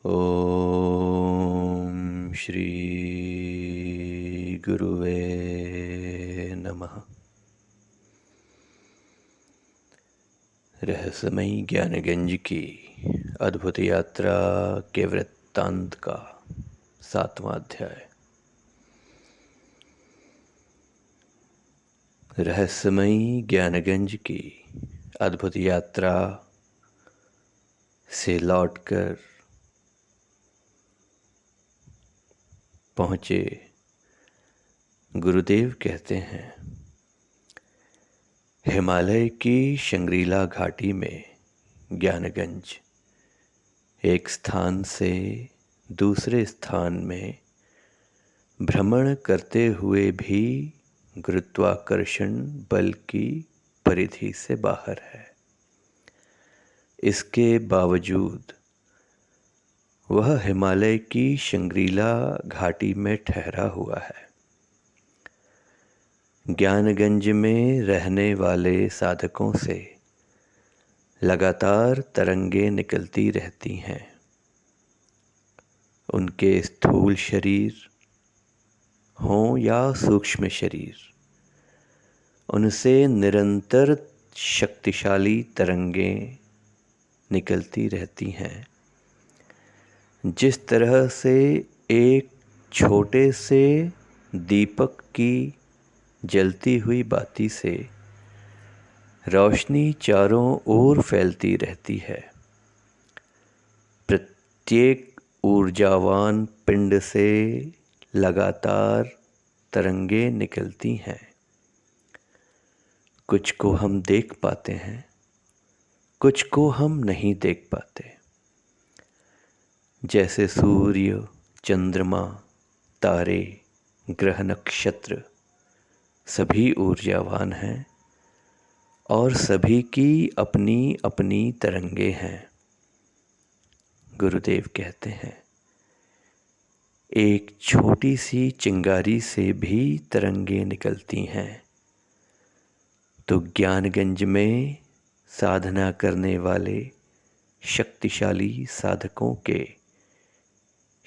ओम श्री गुरुवे नमः। रहस्यमयी ज्ञानगंज की अद्भुत यात्रा के वृत्तांत का 7वां अध्याय। रहस्यमयी ज्ञानगंज की अद्भुत यात्रा से लौटकर पहुँचे गुरुदेव कहते हैं, हिमालय की शंग्रीला घाटी में ज्ञानगंज एक स्थान से दूसरे स्थान में भ्रमण करते हुए भी गुरुत्वाकर्षण बल की परिधि से बाहर है। इसके बावजूद वह हिमालय की शंग्रीला घाटी में ठहरा हुआ है। ज्ञानगंज में रहने वाले साधकों से लगातार तरंगें निकलती रहती हैं। उनके स्थूल शरीर हों या सूक्ष्म शरीर, उनसे निरंतर शक्तिशाली तरंगें निकलती रहती हैं। जिस तरह से एक छोटे से दीपक की जलती हुई बाती से रोशनी चारों ओर फैलती रहती है, प्रत्येक ऊर्जावान पिंड से लगातार तरंगें निकलती हैं। कुछ को हम देख पाते हैं, कुछ को हम नहीं देख पाते। जैसे सूर्य, चंद्रमा, तारे, ग्रह, नक्षत्र सभी ऊर्जावान हैं और सभी की अपनी अपनी तरंगें हैं। गुरुदेव कहते हैं, एक छोटी सी चिंगारी से भी तरंगें निकलती हैं। तो ज्ञानगंज में साधना करने वाले शक्तिशाली साधकों के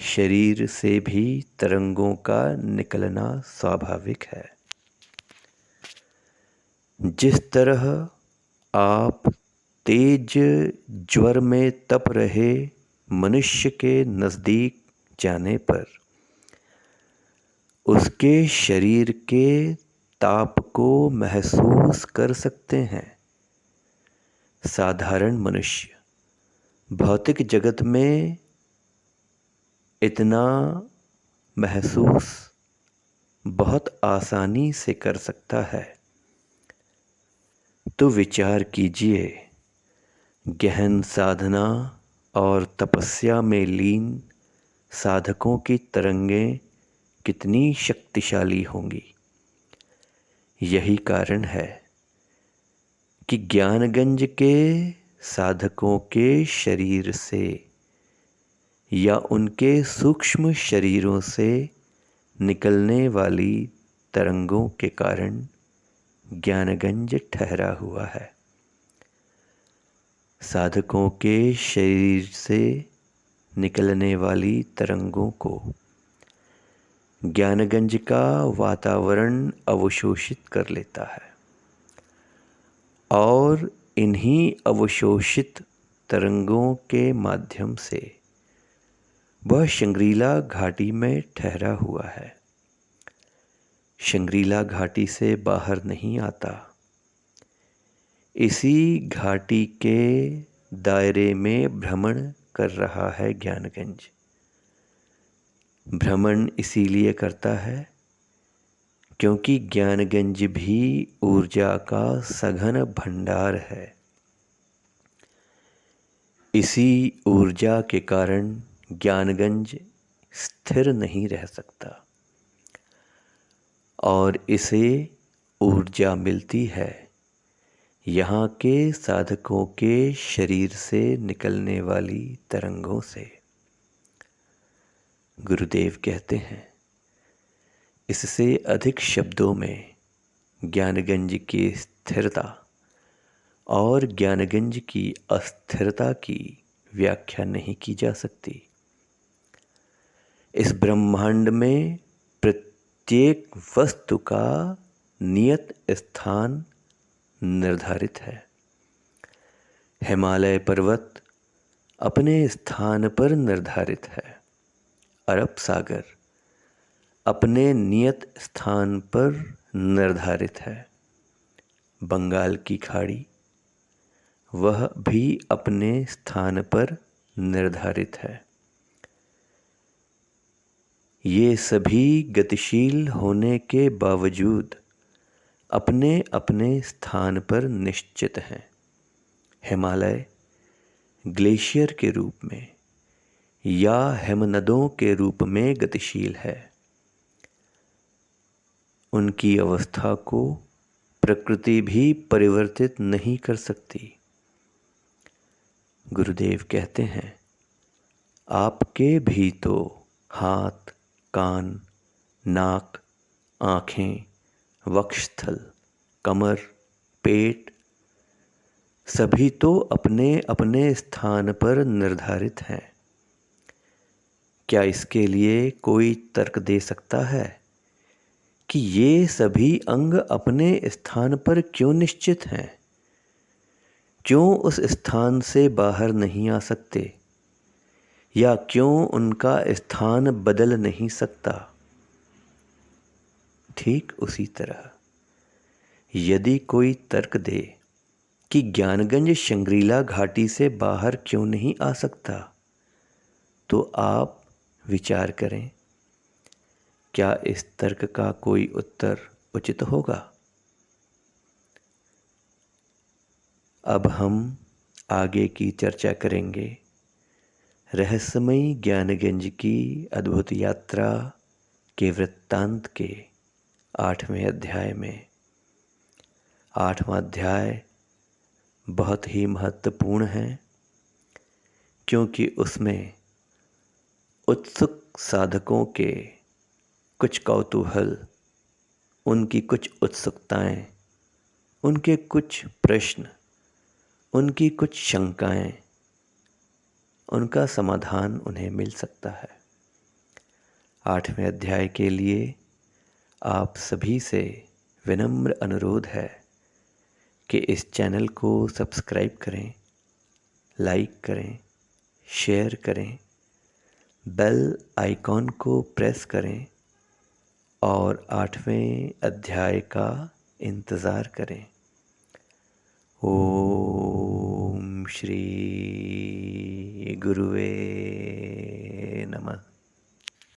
शरीर से भी तरंगों का निकलना स्वाभाविक है। जिस तरह आप तेज ज्वर में तप रहे मनुष्य के नज़दीक जाने पर उसके शरीर के ताप को महसूस कर सकते हैं, साधारण मनुष्य भौतिक जगत में इतना महसूस बहुत आसानी से कर सकता है। तो विचार कीजिए, गहन साधना और तपस्या में लीन साधकों की तरंगें कितनी शक्तिशाली होंगी। यही कारण है कि ज्ञानगंज के साधकों के शरीर से या उनके सूक्ष्म शरीरों से निकलने वाली तरंगों के कारण ज्ञानगंज ठहरा हुआ है। साधकों के शरीर से निकलने वाली तरंगों को ज्ञानगंज का वातावरण अवशोषित कर लेता है और इन्हीं अवशोषित तरंगों के माध्यम से वह शंग्रीला घाटी में ठहरा हुआ है। शंग्रीला घाटी से बाहर नहीं आता। इसी घाटी के दायरे में भ्रमण कर रहा है ज्ञानगंज। भ्रमण इसीलिए करता है क्योंकि ज्ञानगंज भी ऊर्जा का सघन भंडार है। इसी ऊर्जा के कारण ज्ञानगंज स्थिर नहीं रह सकता और इसे ऊर्जा मिलती है यहाँ के साधकों के शरीर से निकलने वाली तरंगों से। गुरुदेव कहते हैं, इससे अधिक शब्दों में ज्ञानगंज की स्थिरता और ज्ञानगंज की अस्थिरता की व्याख्या नहीं की जा सकती। इस ब्रह्मांड में प्रत्येक वस्तु का नियत स्थान निर्धारित है। हिमालय पर्वत अपने स्थान पर निर्धारित है। अरब सागर अपने नियत स्थान पर निर्धारित है। बंगाल की खाड़ी वह भी अपने स्थान पर निर्धारित है। ये सभी गतिशील होने के बावजूद अपने अपने स्थान पर निश्चित हैं। हिमालय ग्लेशियर के रूप में या हिमनदों के रूप में गतिशील है। उनकी अवस्था को प्रकृति भी परिवर्तित नहीं कर सकती। गुरुदेव कहते हैं, आपके भी तो हाथ, कान, नाक, आँखें, वक्षस्थल, कमर, पेट सभी तो अपने अपने स्थान पर निर्धारित हैं। क्या इसके लिए कोई तर्क दे सकता है कि ये सभी अंग अपने स्थान पर क्यों निश्चित हैं? क्यों उस स्थान से बाहर नहीं आ सकते? या क्यों उनका स्थान बदल नहीं सकता? ठीक उसी तरह यदि कोई तर्क दे कि ज्ञानगंज शंग्रीला घाटी से बाहर क्यों नहीं आ सकता, तो आप विचार करें, क्या इस तर्क का कोई उत्तर उचित होगा? अब हम आगे की चर्चा करेंगे रहस्यमयी ज्ञानगंज की अद्भुत यात्रा के वृत्तांत के 8वें अध्याय में। 8वां अध्याय बहुत ही महत्वपूर्ण है, क्योंकि उसमें उत्सुक साधकों के कुछ कौतूहल, उनकी कुछ उत्सुकताएं, उनके कुछ प्रश्न, उनकी कुछ शंकाएं, उनका समाधान उन्हें मिल सकता है। 8वें अध्याय के लिए आप सभी से विनम्र अनुरोध है कि इस चैनल को सब्सक्राइब करें, लाइक करें, शेयर करें, बेल आइकॉन को प्रेस करें और 8वें अध्याय का इंतज़ार करें। ओम श्री गुरुवे